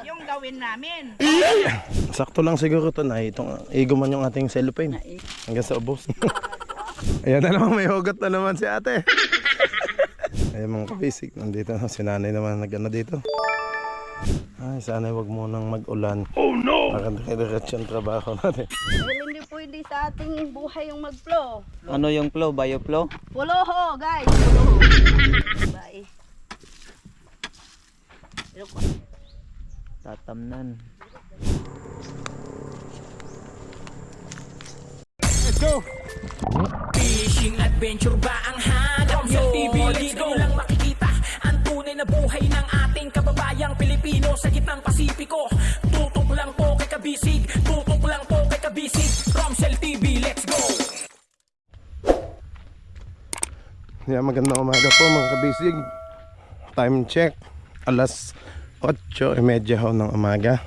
yung gawin namin. Sakto lang siguro ito na itong iguman yung ating cellophane hanggang sa ubos. Ayan na naman, may hugot na naman si ate. Ayan mga kabisig, nandito na si nanay naman nag-ano dito. Ay, sana wag mo nang mag-ulan. Oh no! Makadiretso ang trabaho natin. Hindi pwede sa ating buhay yung mag-flow. Ano yung flow? Bioflow? Puluho, guys. Puluho. Bye. Tatamnan. Let's go! Fishing adventure ba ang hanap nyo? TV, dito lang makikita ang tunay na buhay ng ating kababayang Pilipino sa gitnang Pasipiko. Tutok lang po kay Kabisig, tutok lang po kay Kabisig. Romsel TV, let's go! Yeah, magandang umaga po mga kabisig. Time check, alas 8:30 ho ng umaga.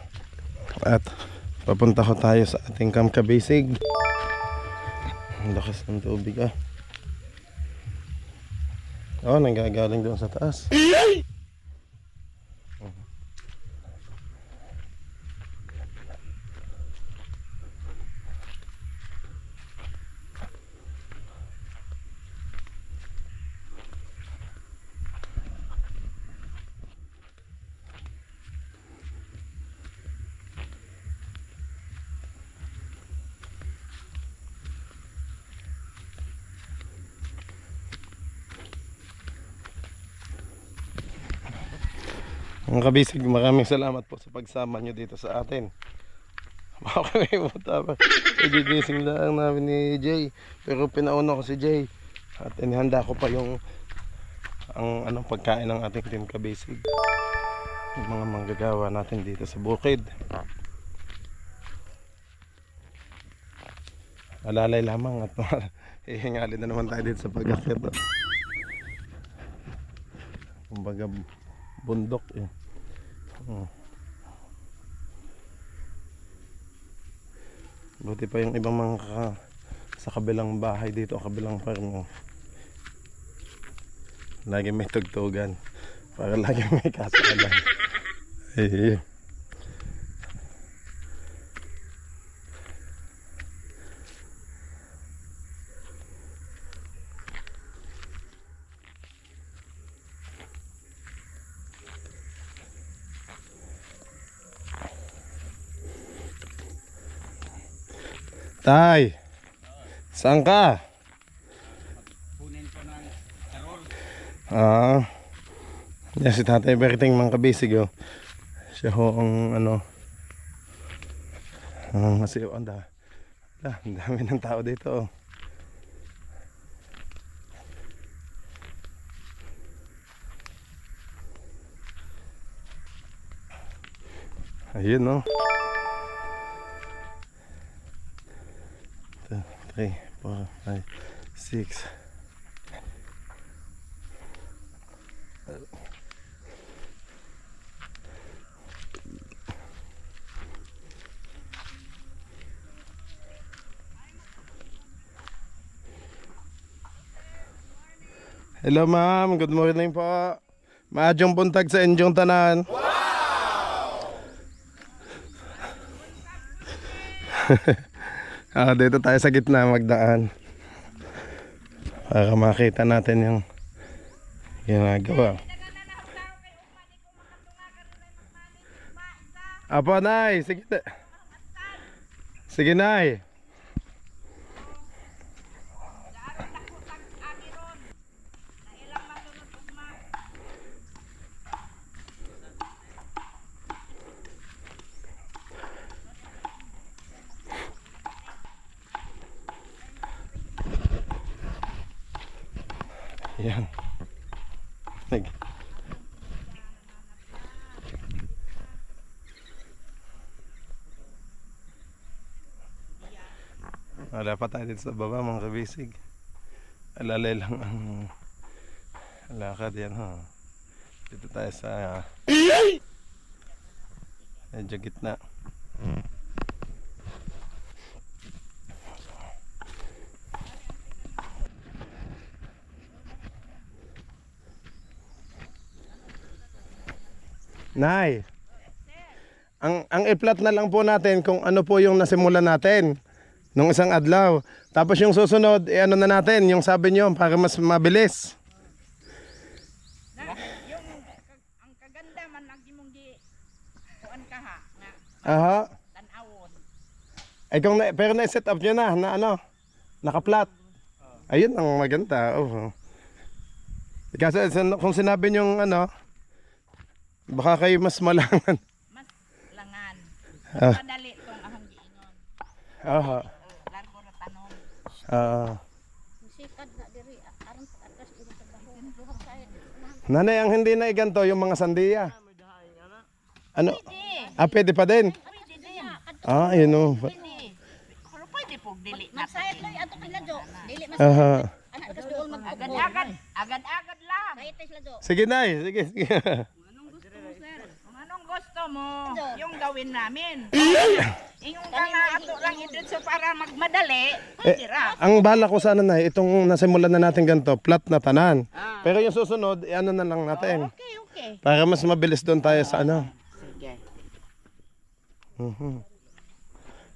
At papunta ho tayo sa ating Camp Kabisig. Ang lakas ng tubig ah. Oh, nanggagaling doon sa taas. Mga kabisig, maraming salamat po sa pagsama nyo dito sa atin. Makakalimutan pa. Igigising lang namin ni Jay. Pero pinauna ko si Jay. At inihanda ko pa yung anong pagkain ng ating team kabisig. Yung mga manggagawa natin dito sa bukid. Alalay lamang at hihingalin na naman tayo dito sa pag-akyat. Kumbaga bundok eh. Buti pa yung ibang mga sa kabilang bahay dito, kabilang farm. Lagi may tugtugan para lagi may kasalan. Eh. Tay, saan ka? Punin ko ng karol. Yes, si Tatay Berting mga kabisig oh. Siya ho ang ano kasi ang dami ng tao dito oh. Ayun no. 3, 4, 5, 6. Hello ma'am, good morning po. Maadjong buntag sa inyong tanan. Dito tayo sa gitna magdaan para makita natin yung ginagawa. Apo nay, sige na. Sige nay. Yan. Wala pa tayo dito sa baba mga kabisig. Alalay lang ang lakad yan ha. Dito tayo sa medyo gitna. Nay, ang i-plot na lang po natin kung ano po yung nasimulan natin nung isang adlaw. Tapos yung susunod, ano na natin, yung sabi nyo, para mas mabilis. Yung ang kaganda man lagi mong gi kuan ka ha nga Aha. tan-awon. Ay pero na-set up nyo na ano, naka-plot. Ayun ang maganda. Oh. Kasi kung sinabi nyo ano, baka kayo mas malangan. Mas langan. Ah. Madali tong ahang giingon. Aha. Largo ra tanom. Sikad na diri aron atas diri sa baho. Duha sa Nanay, ang hindi na iganto yung mga sandiya. Ano? Pwede pa din. Pwede din. Yun o. Pero pwede po dili na. Masayat lang ato kila jo. Dili mas Aha. anak kas duol magkubo. Agad lang. Sayat sila jo. Sige, Nay. Sige. Kung anong gusto mo, Ano? yung gawin namin. Ingong ka nga ato lang idritso para magmadali, pwede ra. Ang bala ko sana, Nay, itong nasimulan na natin ganito, flat na tanan. Pero yung susunod, ano na lang natin. Okay. Para mas mabilis doon tayo sa ano. Sige.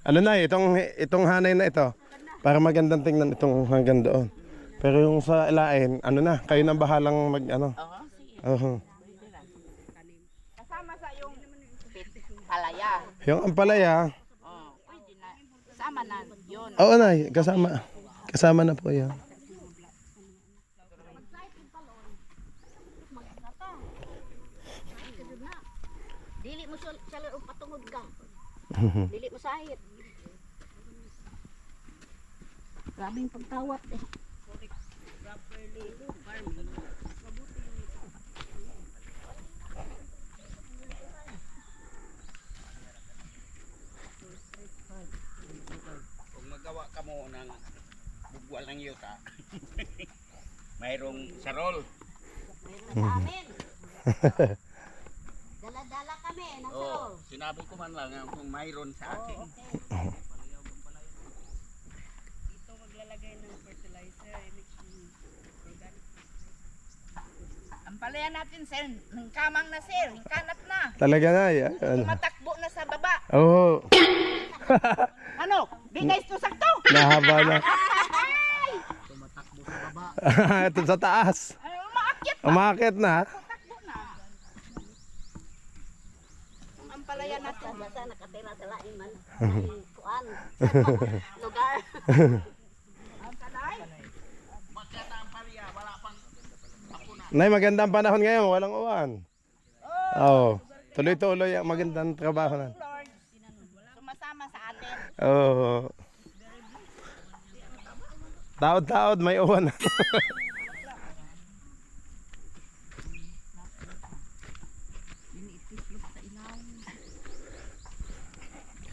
Ano na, itong hanay na ito, para magandang tingnan itong hanggang doon. Pero yung sa ilain, ano na, kayo nang bahalang mag ano. Oo, sige. Kasama sa yung palaya. Yung ampalaya, Oh, pwede na. Kasama na yun. oo na, kasama na po yan. Dili mo sala og patungod ka. Dili mo sahit. Grabing pagtawat eh. Kung magawa ka mo ng bugwal ng yuta, mayroong sarol. Sa amin. Dala-dala kami ng sarol. Sinabi ko man lang kung mayroon sa akin. Dito maglalagay ng fertilizer, ang palaya natin, sir, ng kamang na, sir, kanat na. Talaga na, yan. Tumatakbo na sa baba. Oo. Ano? Bigay ito sakto? Nahaba na. Ito sa taas. Ano, maakyat pa. Umakit na. Takbo na. Ang palaya natin. Basta nakatira sa lain man. Kuan. Lugar. Ang kalay. Magkata ang palaya, wala pang takbo na. Nay, magandang panahon ngayon, walang uwan. Oo. Tuloy-tuloy ang magandang trabaho na. Lord, sumasama sa atin. Oo. Taod-taod, may uwan.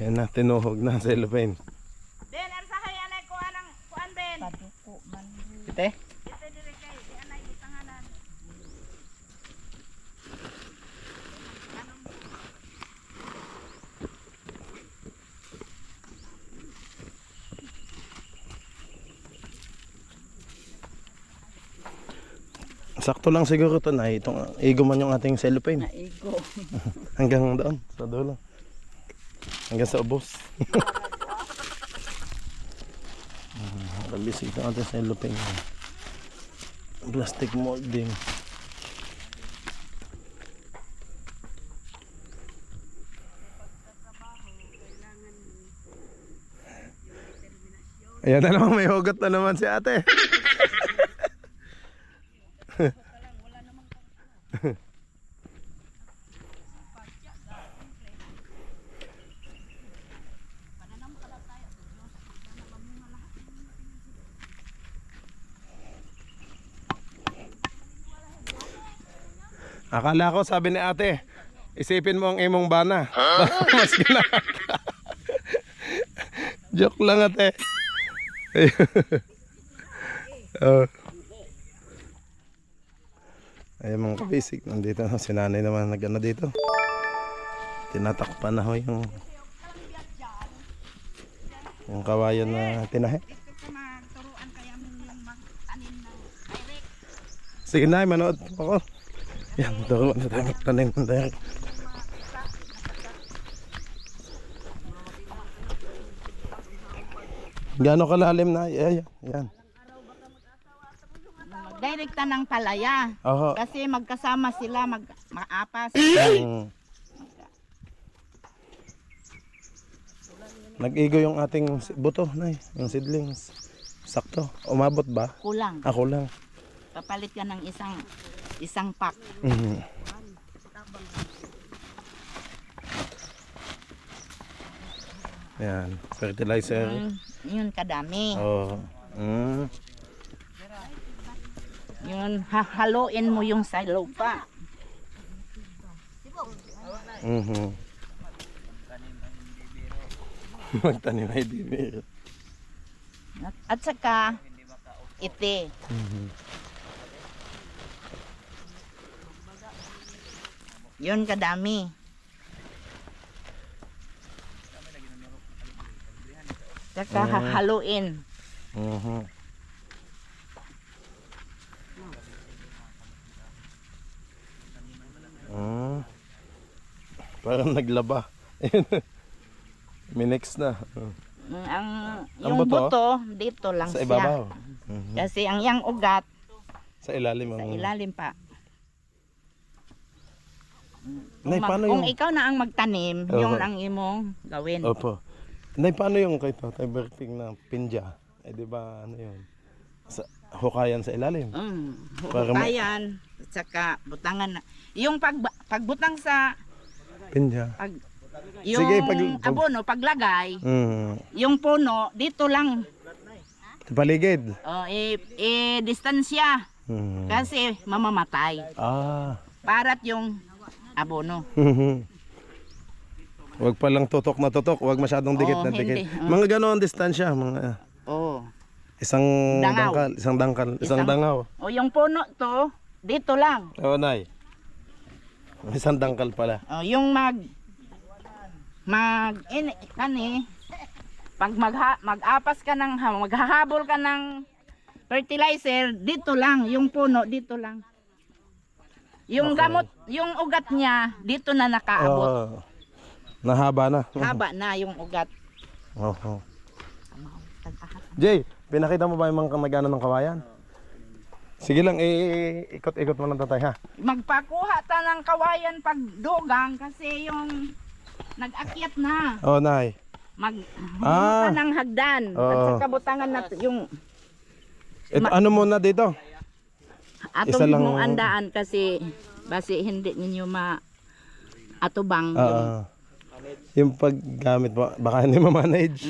Yan na, tinuhog na sa cellophane. Ben, arsahay anay ko anang kuan Ben. Paduko man. Ite? Ito dire kay di anay itanganan. Sakto lang siguro ito na itong igo man yung ating cellophane. Naigo. Hanggang doon, sa dulo. Hanggang sa ubos. Labis ito ang ating cellophane. Plastic molding. Ayan na naman, may hugot na naman si ate. Akala ko sabi ni ate, isipin mo ang imong bana. Mas ginaka. Joke lang ate. Oh. Ayun mga kabisig, nandito na si nanay naman nag-ano dito. Tinatakpan na ho yung kawayan na tinahe. Ito magturuan kaya mo yung magtanim ng direct. Sige na, manood ako. Yan, turuan na tayo magtanim ng direct. Gaano kalalim na? Ayan, yan. Magdirekta ng palaya. Oho. Kasi magkasama sila, maapas. Nag-igo yung ating buto, Nay. Yung seedlings. Sakto. Umabot ba? Kulang. Ako lang. Papalit ka ng isang pack. Mhm. Yan. Fertilizer. Yun kadami. Oh. Mm. Yun, hahaluin mo yung sa lupa. Mhm. Magtanim ay bibir. At saka, ite. Yun kadami. Saka hahaluin. Mhm. Mm. Parang naglaba. Minix na. Yung buto, dito lang Sa siya. ibabaw. Kasi ang yang ugat, Sa ilalim. sa ilalim pa. Nay, paano Kung yung... ikaw na ang magtanim, Oo. yun ang imong gawin. Opo. Nay, paano yung kay Tatay Berting na pinja? Eh, di ba, ano yun? Hukayan sa ilalim. Para Hukayan, at saka butangan na. Yung pagbutang sa, Pinja. yung Sige, abono, paglagay, Mm. yung puno, dito lang, Sa paligid. distansya. Mm. Kasi mamamatay. Ah. Parat yung abono. Huwag palang tutok na tutok. Huwag masyadong dikit Oo, na dikit. hindi. Mga gano'n ang distansya. Mga Oh. isang Dangaw. dangkal. Isang dangkal. Isang dangaw. O yung puno to, dito lang. Oo, Nay. Isang dangkal pala. O yung pag mag-apas ka ng, maghahabol ka ng fertilizer, dito lang, yung puno, dito lang. Yung gamot, yung ugat niya, dito na nakaabot. Oo. Nahaba na. Haba na yung ugat. Oo. Jay, pinakita mo ba yung mga kamag-ano ng kawayan? Sige lang, ikot-ikot mo lang tatay ha. Magpakuha ta ng kawayan pag dugang kasi yung nag-akyat na. Oo, Nay. Magbuta ng hagdan. At Oo. saka butangan natin yung Ito, ano muna dito? Isa atong lang- mong andaan kasi basi hindi ninyo atubang yung Oo. Yung paggamit mo, baka hindi ma-manage.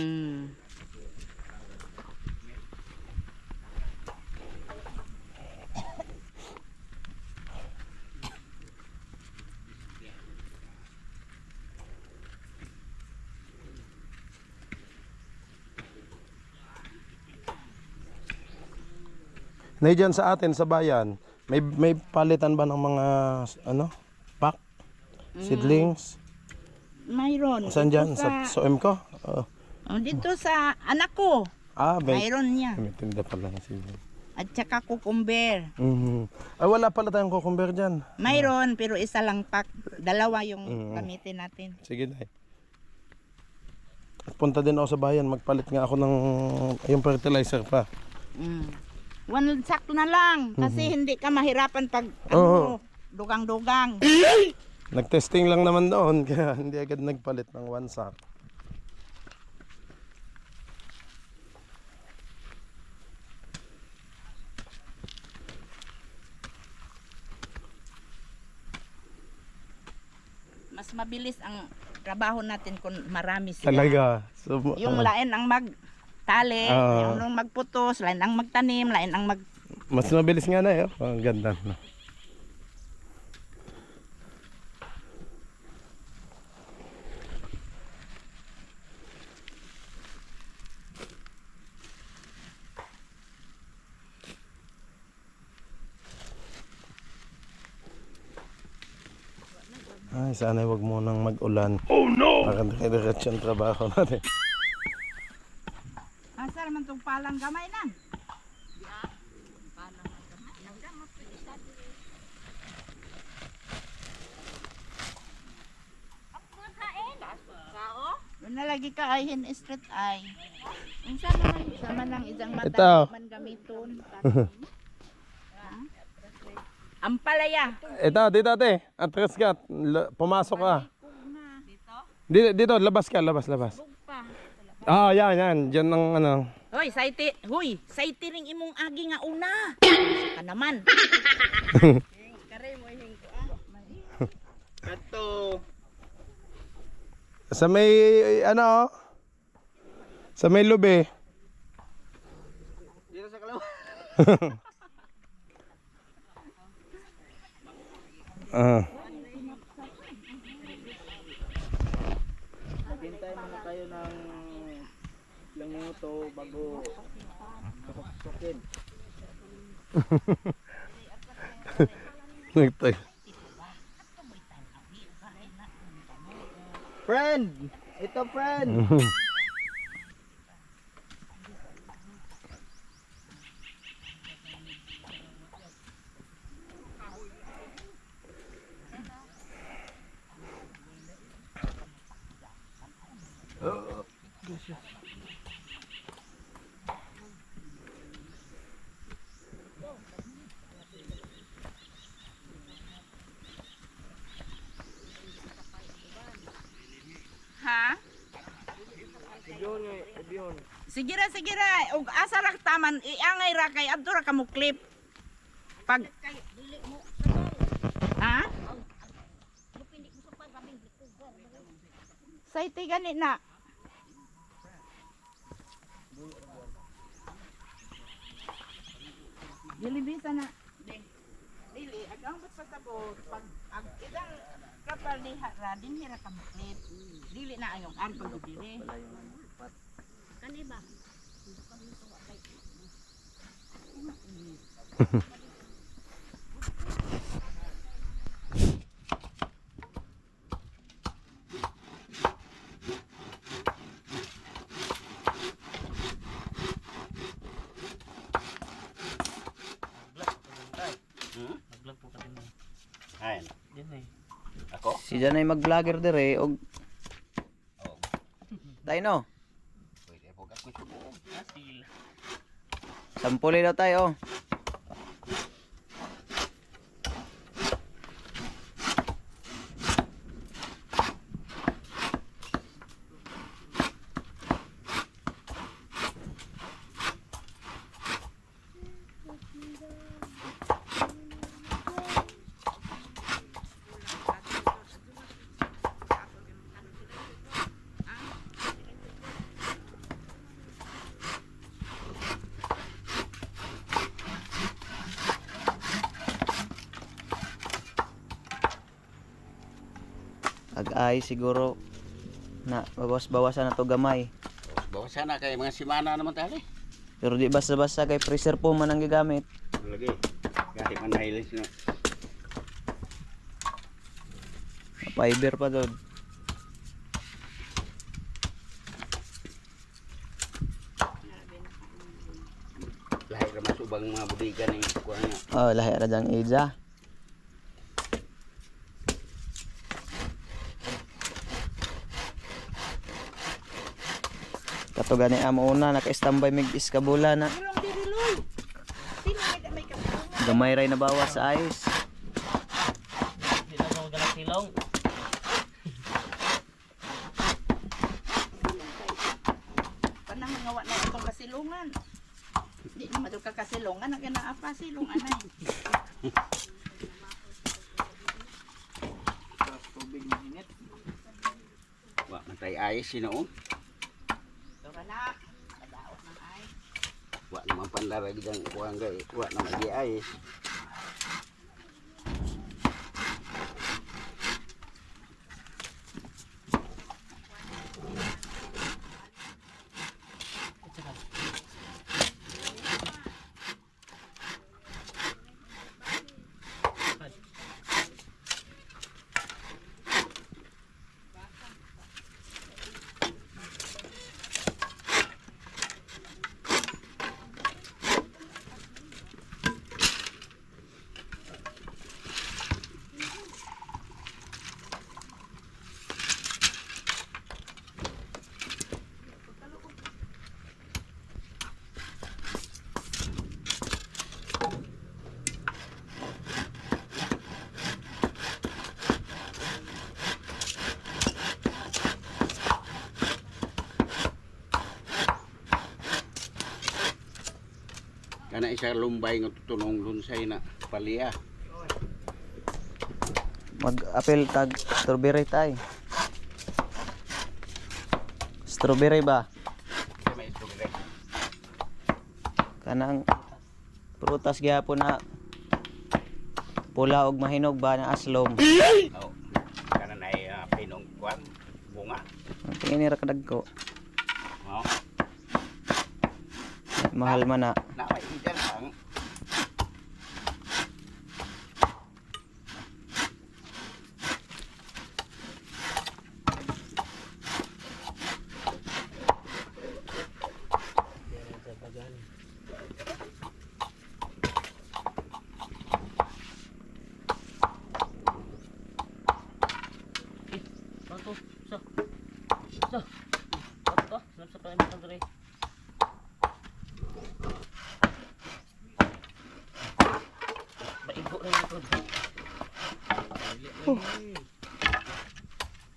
Nay, dyan sa atin, sa bayan, may palitan ba ng mga, ano, pack? Seedlings? mayroon. Saan dyan? Dito Sa OM ko? dito sa anak ko. May Mayroon niya. may tinda pala ng seedling. At saka cucumber. Ay, wala pala tayong cucumber dyan. Mayroon pero isa lang pack. Dalawa yung gamitin natin. Sige, Nay. Punta din ako sa bayan, magpalit nga ako ng yung fertilizer pa. One sack na lang kasi hindi ka mahirapan pag Oo. dugang-dugang. Nag-testing lang naman doon, kaya hindi agad nagpalit ng 1 sack. Mas mabilis ang trabaho natin kung marami sila. Talaga. So, Yung lain ang magtali, yung magputos, lain ang magtanim, lain ang mas mabilis nga na eh. Ang ganda. No? Ay, sana wag mo nang mag-ulan. Oh no! Para dire-diretso ang trabaho natin. Asa man tong palang gamay na. Doon na lagi ka ay street eye. Ang sama lang isang mata Ito. man gamiton. Ang palaya. Ito, dito ate. Atras ka. Pumasok ka. Dito, labas ka, labas. Ah, yan. Diyan ang ano. Hoy, saiti ring imong agi nga una. Ka naman. Kato. Sa may, ano, sa may lube. Dito sa kalawa. Hintay muna tayo ng ilang minuto bago sukin. Nagtay. Friend! Ito friend! Ha? Sige ra. Ug asa ra taman iangay ra kay adto ra kamo clip. Pag Ha? Saiti gani na. Dilibisa na. Dili, agang ba't pasabot? Pag idang kapal ni Hara, din hira ka maklip. Dili na ayong argo dili. Kani ba? Ayan. Si Janay mag-vlogger dire og tayo no. Sampuli daw tayo. Ag-ay siguro na bawas-bawasan na to gamay. Bawasan na kay mga simana naman tayo. Pero di basta-basta kay freezer po man ang gigamit. Lagi. Kahit man nahilis na. Fiber pa doon. Lahir na masubang mga budigan ng kuha nga. Oh, lahi ra jang ija. Kato gani amo una naka-standby mig iskabula na. Ilong diri loy. Sino may kapulungan? Gamay ray na bawas sa ayos. Panahon nga wa na itong kasilungan. Di naman ito kakasilungan, ang kinaapa silungan na. Wa man tayo ayos sino. Tora na, kadaot ng ay. Wa naman pandarag dang kuha nga. Wa naman di ayos. Kana isa lumbay nga tutunong lunsay na paliya. Mag-apel tag strawberry tay. Strawberry ba? May strawberry. Kanang prutas gyapon na pula og mahinog ba na aslom. Oh. Kana na pinong kwan bunga. Tingin ni ra kadagko. Oh. Mahal man na. Na may idan ang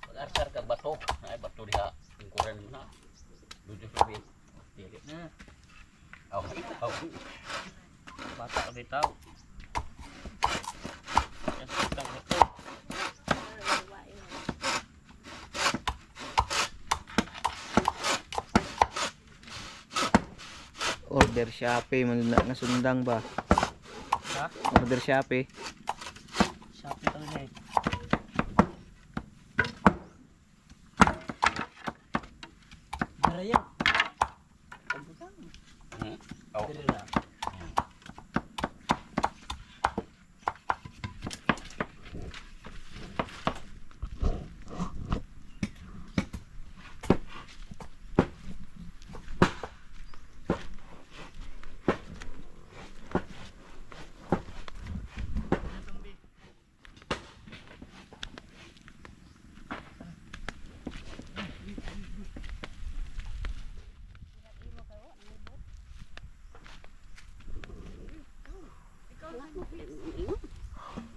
Pag-arsar ka bato, ay bato diha lingkuran mo na. Dudyo sa bit. Dili na. Aw, aw. Bata ka bitaw. Yes, tang bato. Order Shopee man na nasundang ba? Ha? Order Shopee. Shopee talaga eh. Baraya. Aw.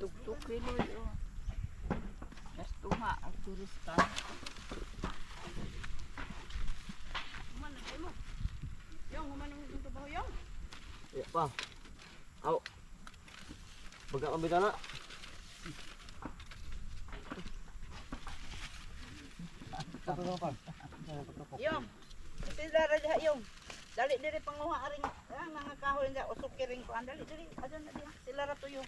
Tuk-tuk kilo yo. Mas tuma ang turista. Ya, pa. Aw. Baga kami na. Yung, sila raja yung. Dali diri panguha aring mga kahoy nga usok kiring ko. Dali diri, adon na diha. Sila ra tuyo.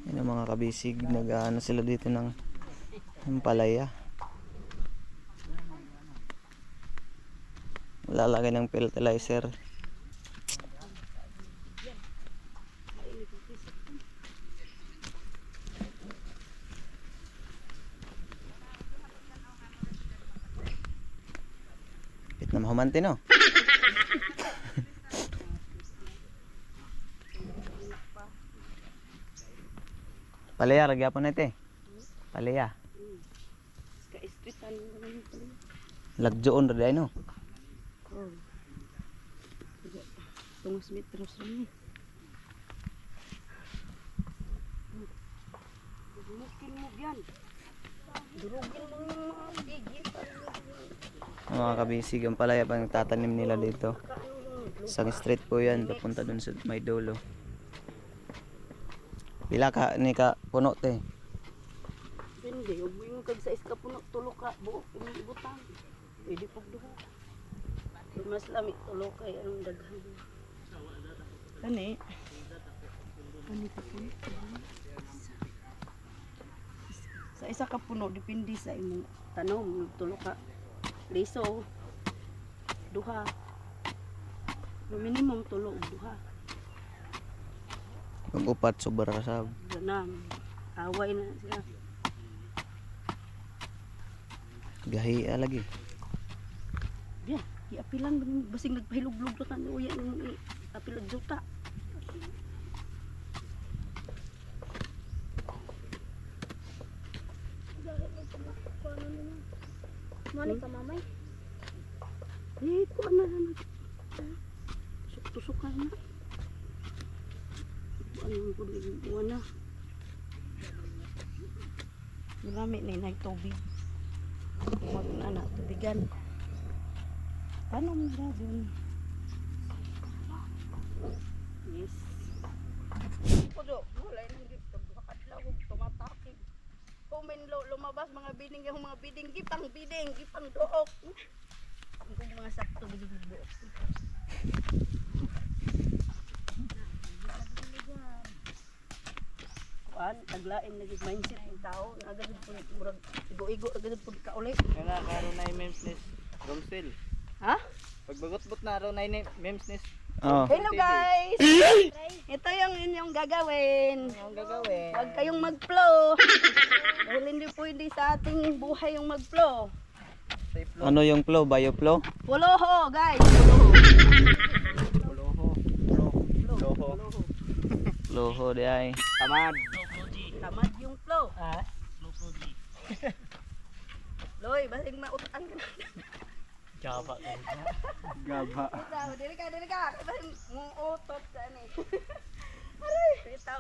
Yan ang mga kabisig, nag-ano sila dito ng palaya. Lalagay ng fertilizer. Pit na mahumante no? Palaya, ragyapon na ite. Palaya. Lagjoon ra day no? Tungos metros rin eh. Mungkin mo yan. Durugin mo yung mga bigit. Ang mga kabisig, ang palaya pang tatanim nila dito. Isang street po yan, papunta dun sa may dulo. Pila ka ni ka puno te? Hindi, huwag mo yung kagsa iska puno, tulo ka, buo, pinibutang. Pwede pag duho. Kung mas lamig, tulo kay anong daghan. Kani. Ano ka puno? Sa isa ka puno depende sa imong Tanom, tulo ka. Liso, duha. No minimum tulo og duha. Kung upat sobra ka sab. Ganam. Away na sila. Gahi lagi. Yan, iapilan basing nagpahiluglog to tan uya ni apilog juta. Mani ka mamay? Ko na lang. Tusok-tusok ka na. Ano ko din na. Marami na tubig. Huwag na na tubigan. Tanom na dun. Yes. Pudo, wala yung dito. Bakadlaw, tumatakig. Kumin lumabas mga biding, yung mga biding, gipang dook. Yung mga sakto, biding dook. Taglain lagi mindset ng tao na agad po murag igo-igo agad po ka uli. Kaya karon na memes nis Romsel. Ha? Pagbagot-bot na raw na memes nis. Hello guys. Ito yung inyong gagawin. Huwag kayong mag-flow. Dahil hindi pwede sa ating buhay yung mag-flow. Ano yung flow? Bioflow? Puluho guys. Loho di ay. Tamad yung flow. Loy, basig mautan ka na. Gaba. Ito, dili ka. Basig muutot ka ni. Aray, ito.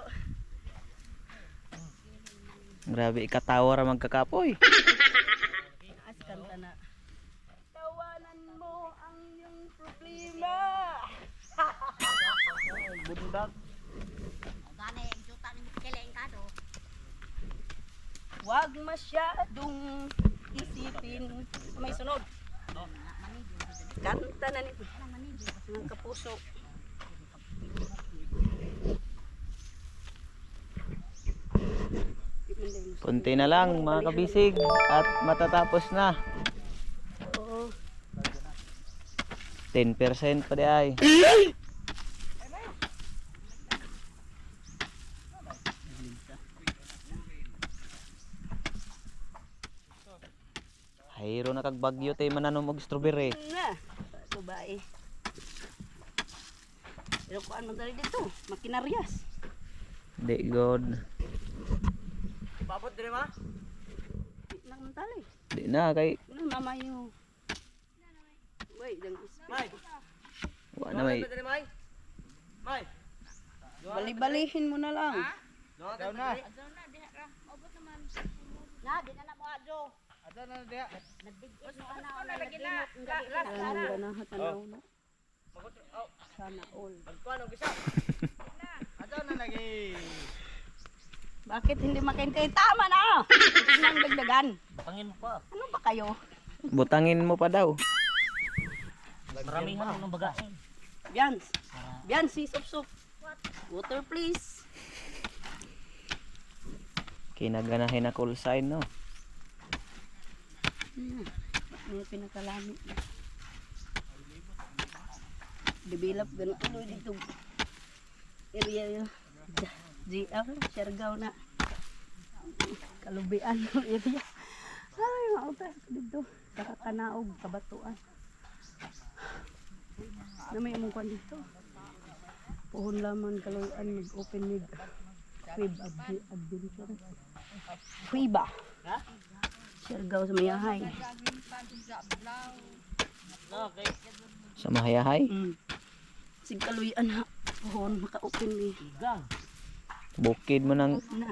Grabe ikatawa ra magkakapoy. As kanta na. Tawanan mo ang iyong problema. Bundag. Huwag masyadong isipin. May sunod. Kanta na nito. Ng kapuso. Kunti na lang mga kabisig at matatapos na. Oo. 10% pa di ay. Hayro na kag bagyo tay mananom og strawberry. Na. Dubai. Pero kuan man dali dito, makinaryas. Di god. Babot dire ma? Nang mentali. Di na kay Nang mamayo. Wait, dang May. wa na may Dire may. May. bali-balihin mo na lang. Daw na. Alam ganahan tanaw na. Sana all. Kuan og isa. Adaw na lagi. Bakit hindi makaintay? Tama na! Nang dagdagan. Pangin mo pa. Ano ba kayo? butangin mo pa daw. Maraming hanong ng bagain. Bians, si Sup. Water please. Kinaganahin na call sign no. May pinakalami. Develop ganito tuloy dito. Area yun. GR, Siargao na. Kalubian yung area. Ay, mautas dito. Kakanaog, kabatuan. Na may among kwan dito. Puhon lamang kaluyan mag-open with Quib Adventure. Quiba. Siargao sa Mayahay. Sa Mahayahay. Sig kaluyan ha. Puhon, maka-open ni. Bukid mo ng Na.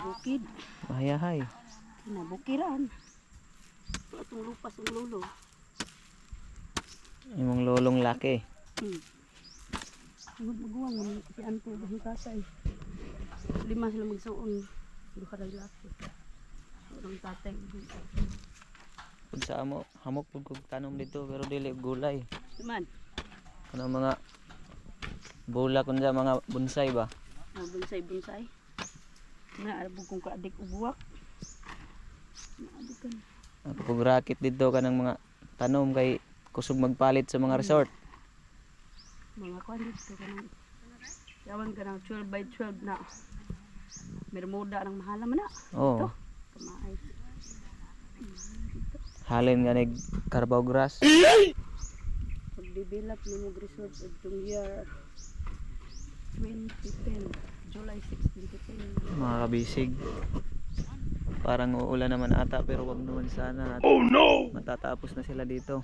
Bukid. Mahayahay. Kinabukiran. Itong lupas ang lolo. Imong lolong laki. Maguwang mo si Ante ang kasay. 5 sila magsuon. Duha ra laki. Ang tatay. Pud sa amo, hamok pud kog tanom dito pero dili gulay. Man, Kanang mga bola kun sa mga bonsai ba. bonsai. Na arbo kung kaadik ubuwak. Naadikan. Ako kog racket dito kanang mga tanom kay kusog magpalit sa mga resort. Mga kwan dito kanang yawan ka ng 12 by 12 na. Bermuda ng mahala man na. Oh, Kamaay. halin nga nig carabao grass. Pag-develop ni mo resort itong year 2010. July 16 to 10. Mga kabisig. Parang uulan naman ata pero wag naman sana. Oh no! Matatapos na sila dito.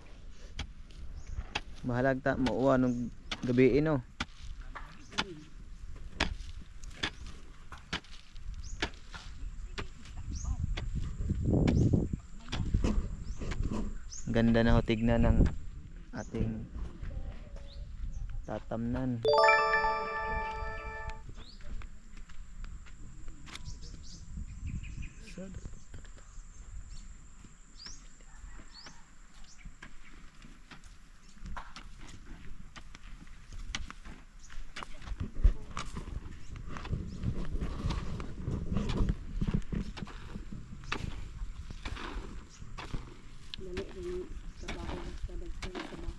Bahalag ta mauwa nung gabi no. Ganda na ho tignan ng ating tatamnan. Dali rin trabaho sa dagdag trabaho.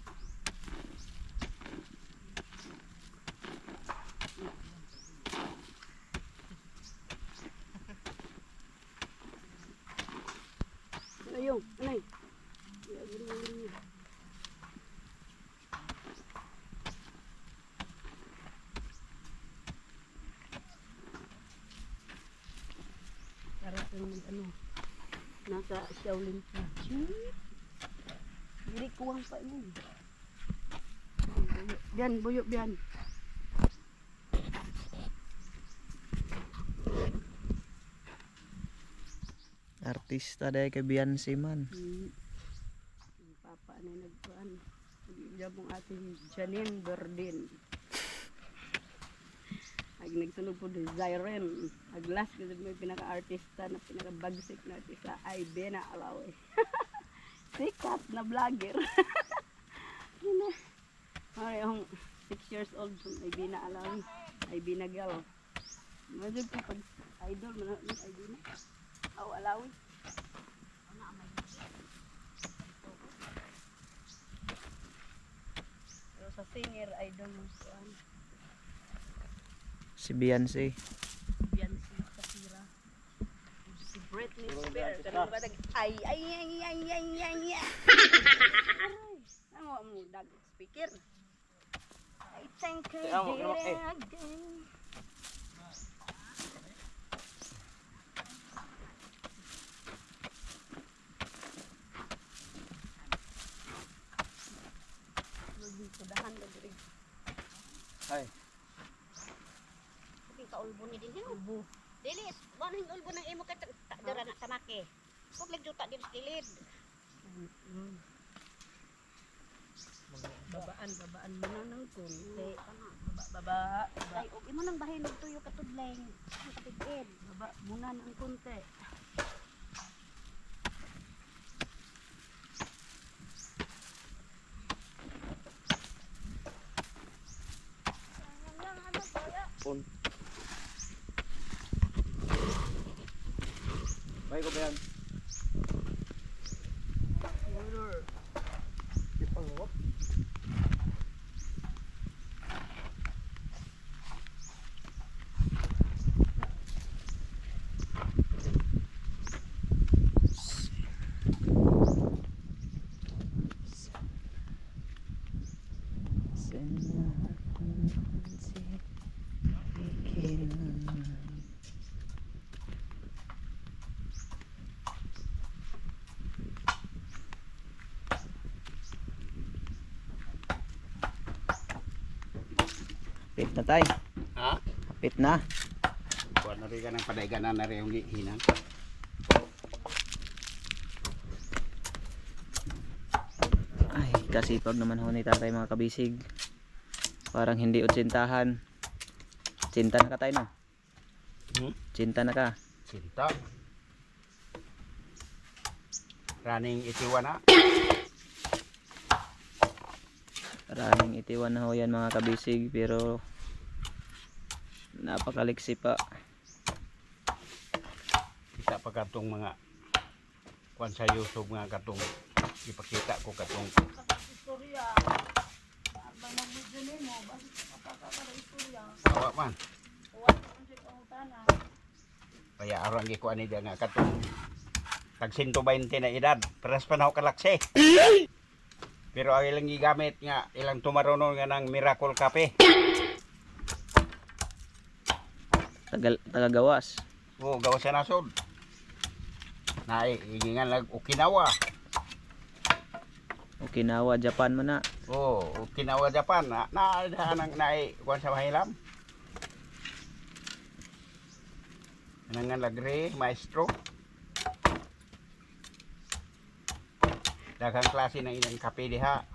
Ayun, anay. Parating mag ano, nasa Shaolin pa. Dili kuwang pa mo. Biyan, buyo biyan. Artista dahil kay Beyonce man. Ang papa na nagkuhan. Diyan mong ating Janine Berdin. Ay nagsunod po ni Zyren. Ang last kasi may pinaka-artista na pinaka-bagsik natin sa Ibena Alawe. Sikat na vlogger. Yun na. Ay, yung 6 years old from Ibena Alawe. Ibena Gal. Madod ko pag idol mo na Ibena. Aw, Alawi. Pero sa singer, idol mo sa Si Beyonce. Beyonce, Shakira. Si Britney Spears. Ano ba tag ay. Aray. Ano mo dag speaker? I think I did it again. Kudahan na diri. Ay. Ka ulbo ni din ulbo. Dili, banin ulbo ng imo ka dira na tamake. Kung nagjuta din sa kilid. Babaan mo na ng konti. Baba. Ay, og imo nang bahin og tuyo katudleng. Ang katid. Baba muna ng konti. May ko ba yan? Pit na tay. Ha? Pit na. Kuha na rin ka ng padayganan na rin yung hinang. Ay, kasipag naman ho ni tatay mga kabisig. Parang hindi utsintahan. Cinta na ka tayo no? Cinta na ka. Sinta. Running itiwa na. Maraming itiwan na ho yan mga kabisig, pero napakaliksi pa. Kita pa katong mga kuan sa YouTube nga katong ipakita ko katong Istorya. Abang mag-video nimo, bakit kapakakala istorya? awa man. Uwan ko ang check ang utana. Kaya arang gikuan ni nga katong tag 120 na edad, paras pa na ako kalaksi. Pero ang ilang gigamit nga ilang tumaronon nga ng Miracle Cafe. Tagagawas. Oo, gawa sa nasod. Na igingan lag Okinawa. Okinawa, Japan mo na. Oo, Okinawa, Japan. Naadahan na kuan sa mahilam. Nangan lagre, maestro. Daghang klase ng ilang kape diha.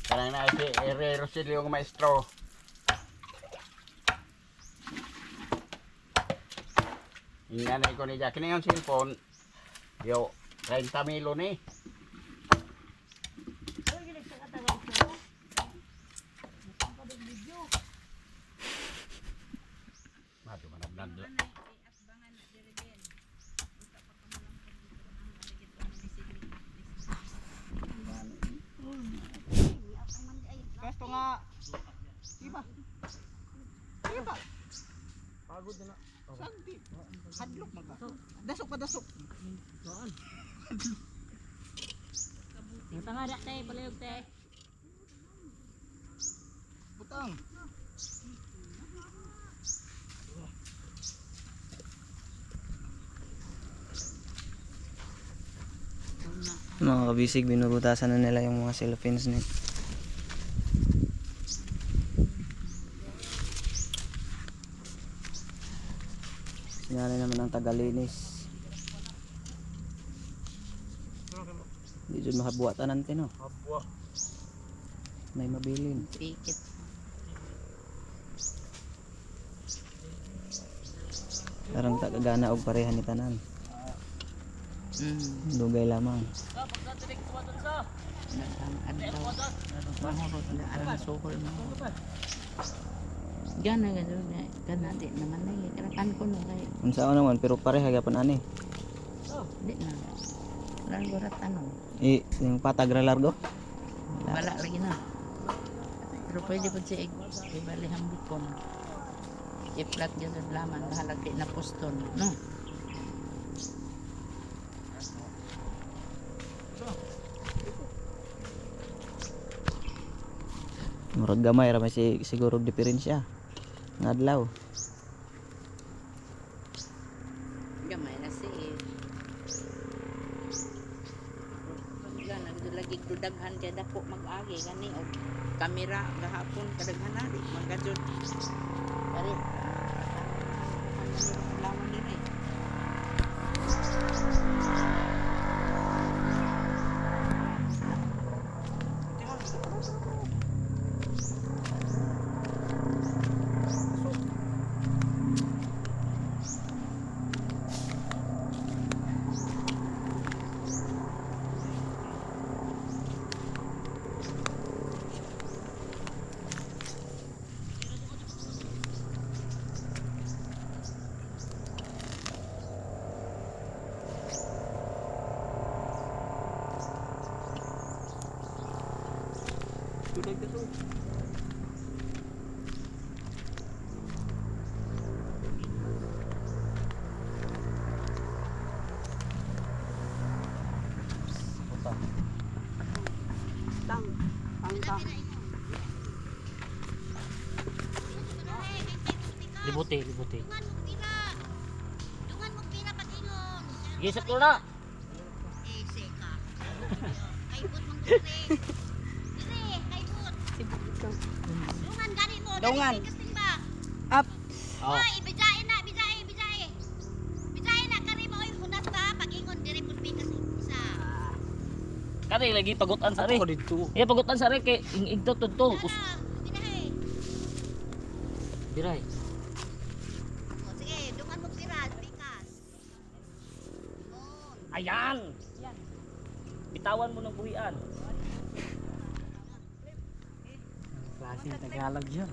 Kanang na si Rosilio ng maestro. Inganay ko ni Jack. Kini yung cellphone. Yo, 30 milo ni. Madu manabnan. Kasto nga. Iba. Iba. Pagod na. Sagdi. Hadlok man ka. Dasok pa dasok. Doon. Yung tangada tayo, palayog tayo. Butang. Mga kabisig, binubutasan na nila yung mga cellophane net. Sinali naman ang tagalinis. Di dyan makabuatan natin, no? Habwa. May mabilin. Pikit. Parang tagagana og pareha ni tanan. Dugay lamang. Alang suhol mo. Gana gano'n na. Gana di naman na. Karakan ko no kay. Unsa naman pero pareha gyapon ani. Di na. Largo rat ano. Yung patag ra largo. Wala lagi na. Pero pwede po siya ibali hambit ko. I-flat dyan sa laman. Halagay na poston. No? Murag gamay ra may siguro diferensya. Ngadlaw. Gamay na si lagi daghan kay dako mag-agi gani og kamera gahapon kadaghan na di magajud kari laman diri Libuti. Dungan mo pila pag-ingon. Gisip ko na. Seka. Kaibot mong dire. Dire, kaibot. Dungan gani mo. Dungan. Kasing ba? up Ay, bijae na. Bijae na kani mo oy hunas ba pag-ingon dire pud pikas isa. Kani lagi pagutan sa re. Iya pagutan sa re kay ingigto tudto. Ala, binahe. Diray. O sige, dungan mo pira, pikas. Oh, Ayan. Bitawan mo ng buhian. Klaseng Tagalog yun.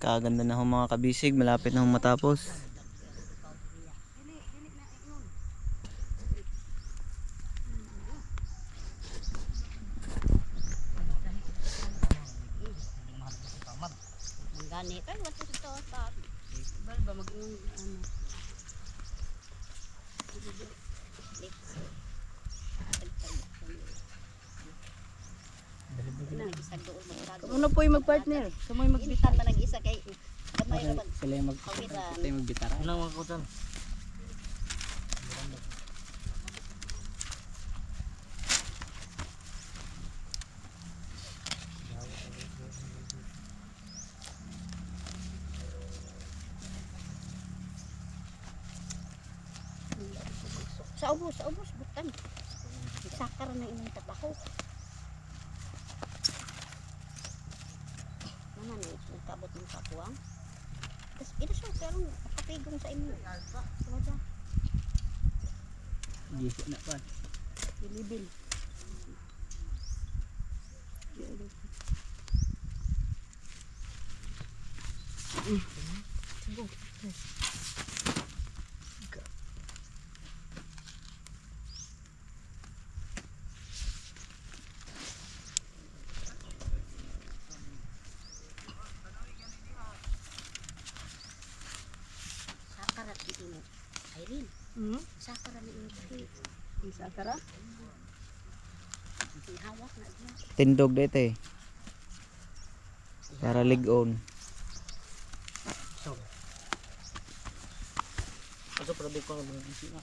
Kaganda na ho mga kabisig, malapit na ho matapos. ang gani kay wato sa to pa. Bal ba mag ano. Isang doon magtago. Ano po yung mag-partner? Kamoy Magbitan man ang isa kay kamay ra Sila yung Awiran. magbitara. Anong mga kutan? Sa ubos butan. Isakar na imong trabaho. Naman ni kabot ng katuwang. Tapos ito siya pero kapigong sa inyo. Wala. Gisa na pa. Bilibil. Sakar at imo. Irene, sakar na imo tahi. Isa kara? Hawak na diya. Tindog dito eh. Para ligon. Ito pero di ko ang mga gisi na.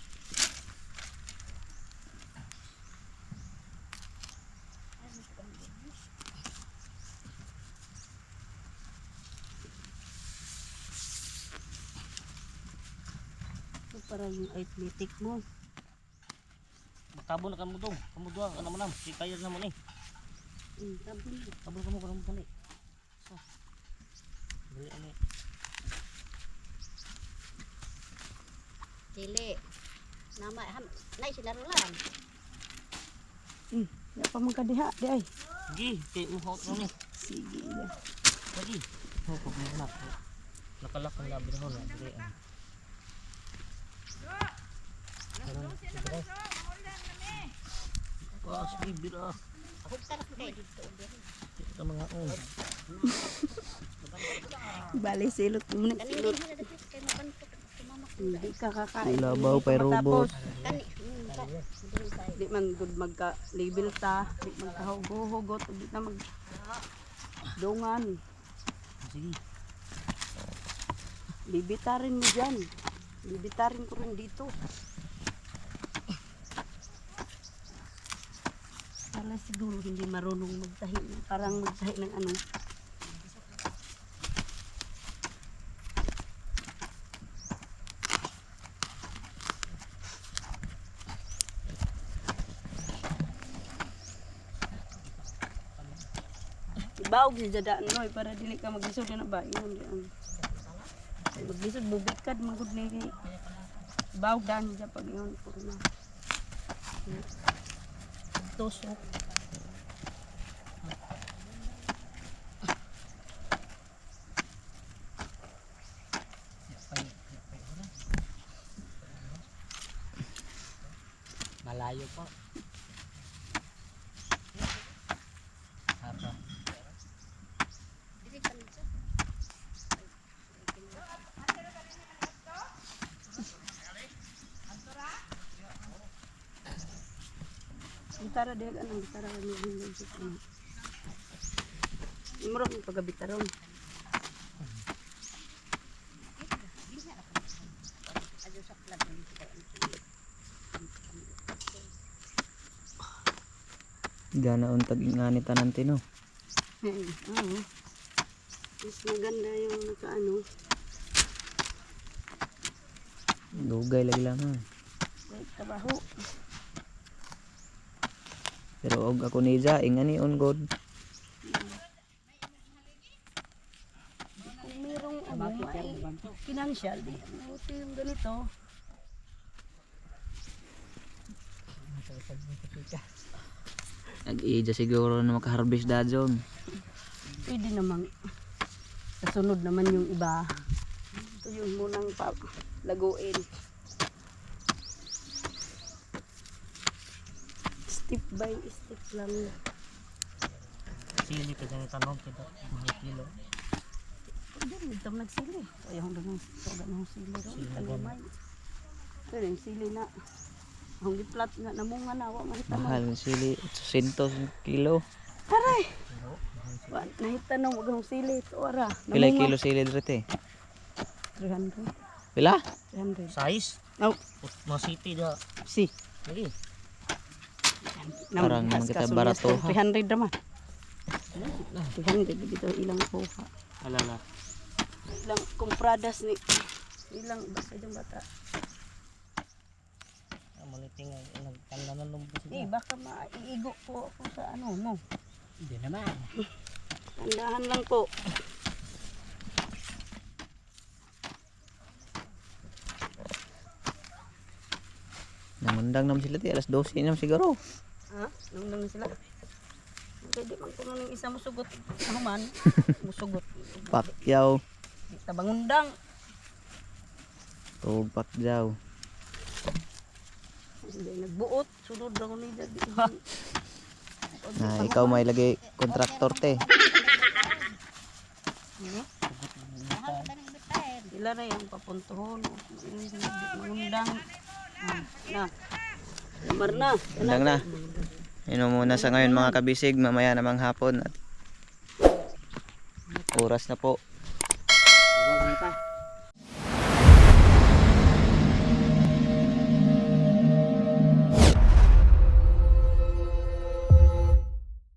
Ito para yung athletic mo. Tabo na kamo dong. Kamo duha ana manam. Si kaya na mo ni. Tabi. Tabo kamo kanang dali. So. Dali ani. Dili. Nama nay sinarulan. Ya pa man kadiha, di ay. Gi, kay mo hot mo ni. Sige. Lagi. Ho ko mo nak. Nakalak ang labi na ho na. Dili an. Wah, bibir ah. Ako tarak kay dito. Ito mga on. Bali silot mo na Kani silot. na dito kay mabantok. Sumamak. Hindi ka kakain. Labaw pa robot. Kani. Di man good magka-label ta. Di man kahugot. Di na mag dungan. Sige. Bibitarin mo dyan. Bibitarin ko rin dito. Para siguro hindi marunong magtahi. Parang magtahi ng ano. Ibawag si Jadaan Roy para dili ka maglisod na ba? Iyon diyan. Maglisod bubikad magud ni ibawag daan siya pag iyon puro na. Tusok. Malayo pa. Apa? Dili pa nito. Gitara dia kan gitara kami hindi siya. Imron pagabitaron. Adyo sa club ni. Gana untag ingani tanan tino. Oo. Mas maganda yung nakaano. Dugay lagi lang ha. Trabaho. Pero og ako ni Ja ingani on god. Kung merong ano, financial, di. Buti yung ganito. Nag-ija siguro na makaharvest dadyon. Pwede naman. Kasunod naman yung iba. Ito yung munang laguin. Step by step lang. Sili ka dyan tanong kita. Mga kilo. Diyan, dito nagsili. Ayaw doon ng sili ron. Kalimay. Pero yung sili na. Ang giplat nga namunga na. Wa makita na. Mahal ng sili 800 kilo. Aray! Wa, nahitanong magong sili. Ito, ara. Pilay kilo sili dito eh. 300. Pila? 300. Size. No, Masiti da. si. Lagi. Parang naman kita barato, ha? 300 naman. 300 dito ilang kuha. Alala. Ilang kumpradas ni ilang basta yung bata. Maliting ay nagkandanan ng busi. Eh baka maiigo po ako sa ano no. Hindi naman. Tandahan lang po. Namundang naman sila ti. Alas 12 naman siguro. Ha? Nung sila. Pwede man ko nung isa musugot. Nahuman. Musugot. Pakyaw. Tabangundang. Tug pakyaw. Hindi nagbuot. Sunod na ko ni Daddy. Na ikaw may lagi kontraktor te. Sila na yung papuntuhon. Mangundang. Na. Lamar na. Undang na. Yun muna sa ngayon mga kabisig. Mamaya namang hapon. At oras na po. Huwag na ta.